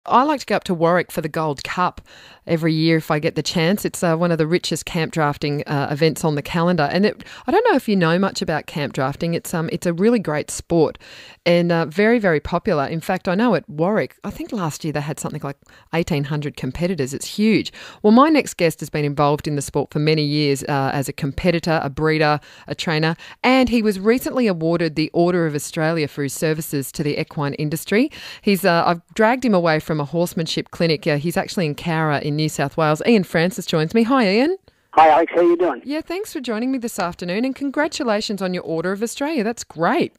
I like to go up to Warwick for the Gold Cup every year if I get the chance. It's one of the richest camp drafting events on the calendar. And I don't know if you know much about camp drafting. It's a really great sport and very, very popular. In fact, I know at Warwick, I think last year they had something like 1,800 competitors. It's huge. Well, my next guest has been involved in the sport for many years as a competitor, a breeder, a trainer, and he was recently awarded the Order of Australia for his services to the equine industry. I've dragged him away from a horsemanship clinic. He's actually in Cowra in New South Wales. Ian Francis joins me. Hi, Ian. Hi, Alex. How are you doing? Yeah, thanks for joining me this afternoon, and congratulations on your Order of Australia. That's great.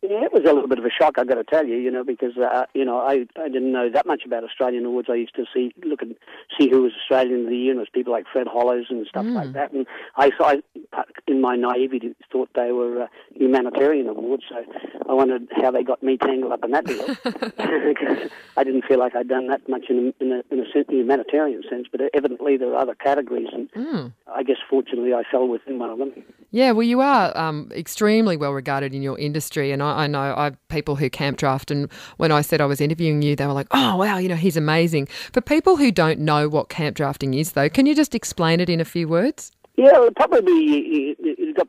Yeah, it was a little bit of a shock, I've got to tell you, because, I didn't know that much about Australian awards. I used to look and see who was Australian of the Year, and it was people like Fred Hollows and stuff like that. And I, in my naivety, thought they were humanitarian awards, so I wondered how they got me tangled up in that deal. Because I didn't feel like I'd done that much in a humanitarian sense, but evidently there are other categories, and I guess fortunately I fell within one of them. Yeah, well, you are extremely well regarded in your industry, and I know I've people who camp draft, and when I said I was interviewing you, they were like, oh, wow, he's amazing. For people who don't know what camp drafting is, though, can you just explain it in a few words? Yeah, well, probably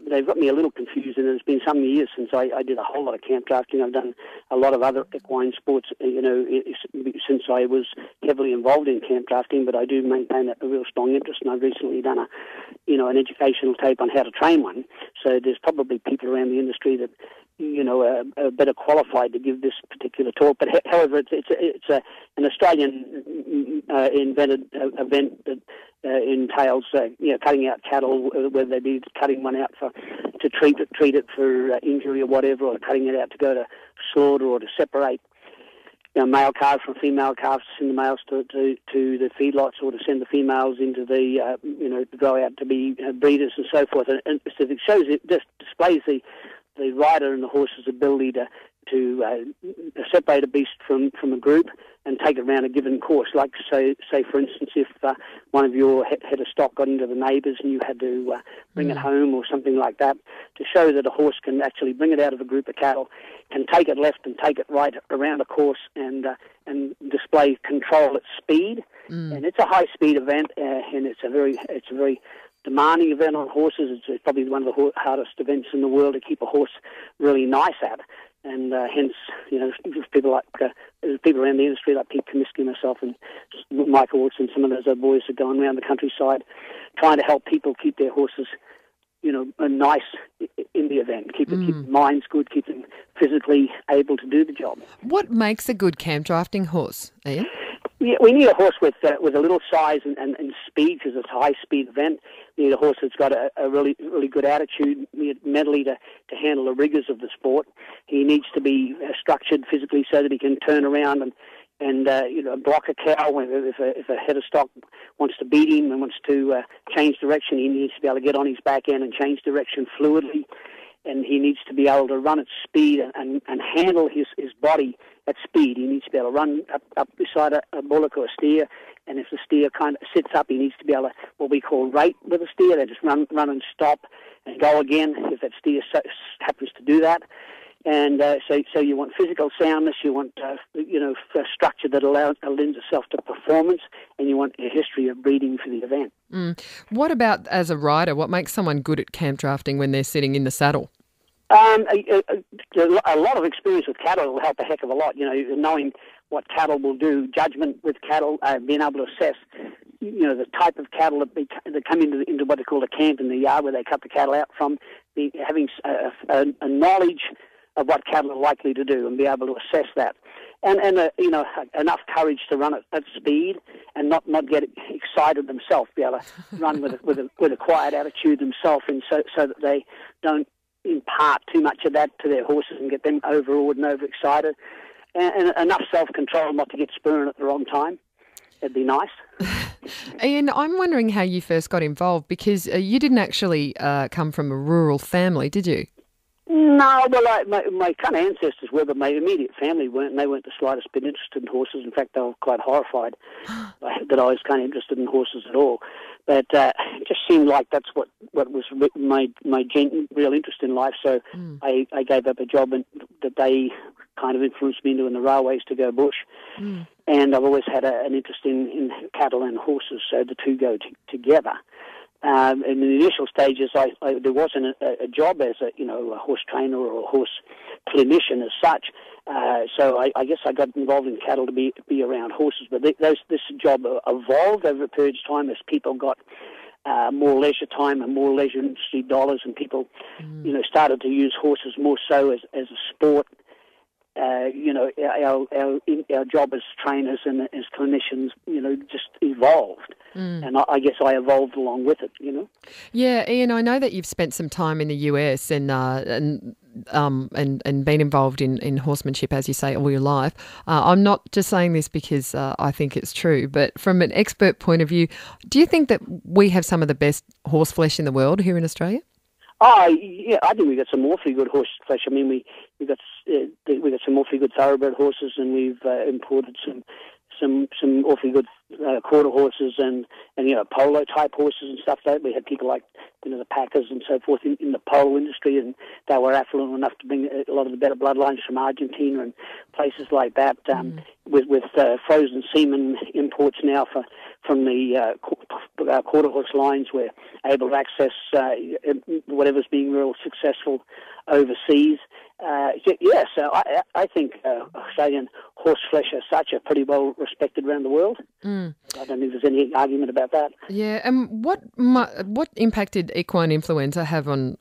they've got me a little confused, and it's been some years since I did a whole lot of camp drafting. I've done a lot of other equine sports, since I was heavily involved in camp drafting, but I do maintain a real strong interest, and I've recently done an educational tape on how to train one. So there's probably people around the industry that are better qualified to give this particular talk. But however, it's an Australian invented event that entails cutting out cattle, whether they be cutting one out to treat it for injury or whatever, or cutting it out to go to slaughter or to separate male calves from female calves, to send the males to the feedlots, or to send the females into the to grow out to be breeders and so forth. And so it shows, it just displays the rider and the horse's ability to separate a beast from a group and take it around a given course. Like, say for instance, if one of your head of stock got into the neighbours and you had to bring it home or something like that, to show that a horse can actually bring it out of a group of cattle, can take it left and take it right around a course, and display control at speed. And it's a high-speed event, and it's a very demanding event on horses. It's probably one of the hardest events in the world to keep a horse really nice at. And hence, people around the industry like Pete Comiskey, myself, and Michael Wilson, some of those other boys are going around the countryside trying to help people keep their horses, nice in the event, keep their minds good, keep them physically able to do the job. What makes a good camp drafting horse, Ian? Yeah, we need a horse with a little size and speed, because it's a high-speed event. We need a horse that's got a really, really good attitude mentally to handle the rigours of the sport. He needs to be structured physically so that he can turn around and block a cow. If a head of stock wants to beat him and wants to change direction, he needs to be able to get on his back end and change direction fluidly. And he needs to be able to run at speed and handle his body at speed. He needs to be able to run up beside a bullock or a steer, and if the steer kind of sits up, he needs to be able to, what we call, rate with a steer. They just run and stop and go again if that steer happens to do that. And so you want physical soundness, you want a structure that lends itself to performance, and you want a history of breeding for the event. What about as a rider? What makes someone good at camp drafting when they're sitting in the saddle? A lot of experience with cattle will help a heck of a lot. Knowing what cattle will do, judgment with cattle, being able to assess the type of cattle that come into what they call a camp in the yard where they cut the cattle out from, having a knowledge of what cattle are likely to do and be able to assess that. And enough courage to run at speed and not get excited themselves, be able to run with a quiet attitude themselves, and so that they don't impart too much of that to their horses and get them overawed and overexcited. And enough self-control not to get spurring at the wrong time. It'd be nice. Ian, I'm wondering how you first got involved, because you didn't actually come from a rural family, did you? No, well, my kind of ancestors were, but my immediate family weren't. And they weren't the slightest bit interested in horses. In fact, they were quite horrified that I was kind of interested in horses at all. But it just seemed like that's what was my real interest in life. So I gave up a job that they kind of influenced me into in the railways to go bush. And I've always had an interest in cattle and horses, so the two go together. In the initial stages, there wasn't a job as a horse trainer or a horse clinician as such. So I guess I got involved in cattle to be around horses. But this job evolved over a period of time as people got more leisure time and more leisure industry dollars, and people, started to use horses more so as a sport. Our job as trainers and as clinicians, just evolved. And I guess I evolved along with it, Yeah, Ian, I know that you've spent some time in the US and been involved in horsemanship, as you say, all your life. I'm not just saying this because I think it's true, but from an expert point of view, do you think that we have some of the best horse flesh in the world here in Australia? Oh, yeah, I think we've got some awfully good horse flesh. I mean, we've got some awfully good thoroughbred horses, and we've imported some awfully good quarter horses and polo type horses and stuff. That we had people like the Packers and so forth in the polo industry, and they were affluent enough to bring a lot of the better bloodlines from Argentina and places like that. With frozen semen imports now from the quarter horse lines, we're able to access whatever's being real successful overseas. So I think Australian horse flesh as such are pretty well respected around the world. I don't think there's any argument about that. Yeah, and what impact did equine influenza have on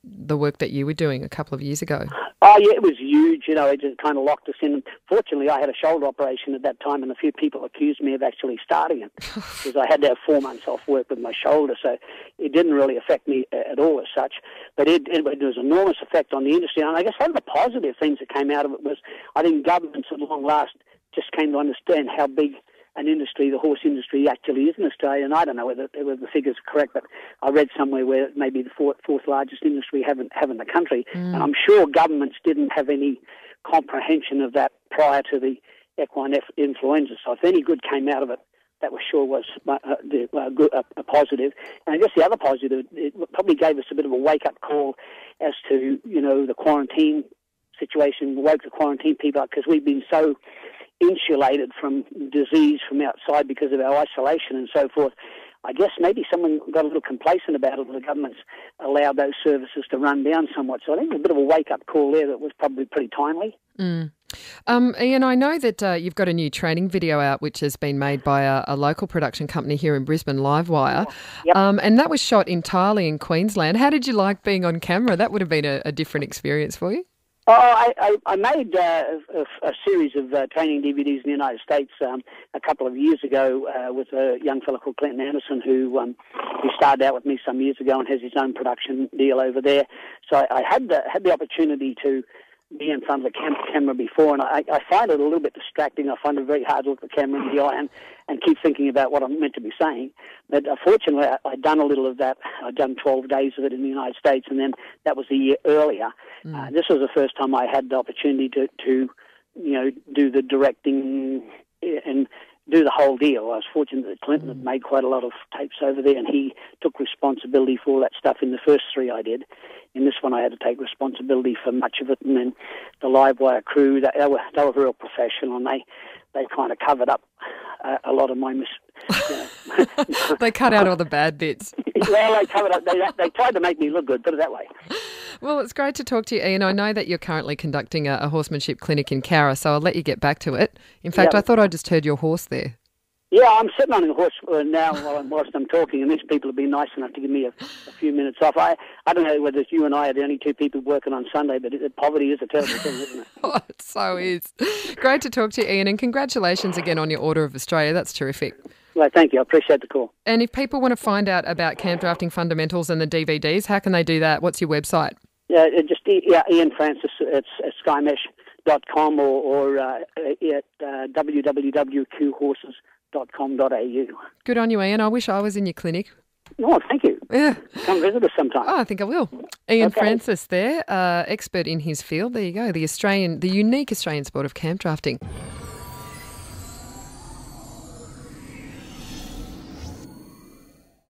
the work that you were doing a couple of years ago? Oh, yeah, it was huge. It just kind of locked us in. Fortunately, I had a shoulder operation at that time, and a few people accused me of actually starting it because I had to have 4 months off work with my shoulder, so it didn't really affect me at all as such. But it was an enormous effect on the industry. And I guess one of the positive things that came out of it was I think governments at long last just came to understand how big an industry the horse industry actually is in Australia. And I don't know whether the figures are correct, but I read somewhere where it may be the fourth largest industry have in the country. And I'm sure governments didn't have any comprehension of that prior to the equine influenza. So if any good came out of it, that was a positive. And I guess the other positive, it probably gave us a bit of a wake-up call as to, the quarantine situation, woke the quarantine people up, because we've been so insulated from disease from outside because of our isolation and so forth. I guess maybe someone got a little complacent about it, and the government's allowed those services to run down somewhat. So I think a bit of a wake-up call there that was probably pretty timely. Ian, I know that you've got a new training video out which has been made by a local production company here in Brisbane, Livewire, and that was shot entirely in Queensland. How did you like being on camera? That would have been a different experience for you. I made a series of training DVDs in the United States a couple of years ago with a young fellow called Clinton Anderson who started out with me some years ago and has his own production deal over there. So I had the opportunity to be in front of the camera before, and I find it a little bit distracting. I find it very hard to look the camera in the eye and keep thinking about what I'm meant to be saying. But fortunately, I'd done a little of that. I'd done 12 days of it in the United States, and then that was a year earlier. This was the first time I had the opportunity to do the directing and do the whole deal. I was fortunate that Clinton had made quite a lot of tapes over there, and he took responsibility for all that stuff in the first 3 I did. In this one, I had to take responsibility for much of it, and then the Livewire crew, they were real professional, and they kind of covered up a lot of my They cut out all the bad bits. Well, they covered up. They tried to make me look good, put it that way. Well, it's great to talk to you, Ian. I know that you're currently conducting a horsemanship clinic in Cowra, so I'll let you get back to it. In fact, I thought I just heard your horse there. Yeah, I'm sitting on a horse now whilst I'm talking, and these people have been nice enough to give me a few minutes off. I don't know whether you and I are the only 2 people working on Sunday, but poverty is a terrible thing, isn't it? Oh, it so is. Great to talk to you, Ian, and congratulations again on your Order of Australia. That's terrific. Well, thank you. I appreciate the call. And if people want to find out about camp drafting fundamentals and the DVDs, how can they do that? What's your website? Yeah, Ian Francis. It's skymesh.com or at www.qhorses.com.au. Good on you, Ian. I wish I was in your clinic. Oh, thank you. Yeah. Come visit us sometime. Oh, I think I will. Ian Okay. Francis there, expert in his field. There you go. The unique Australian sport of camp drafting.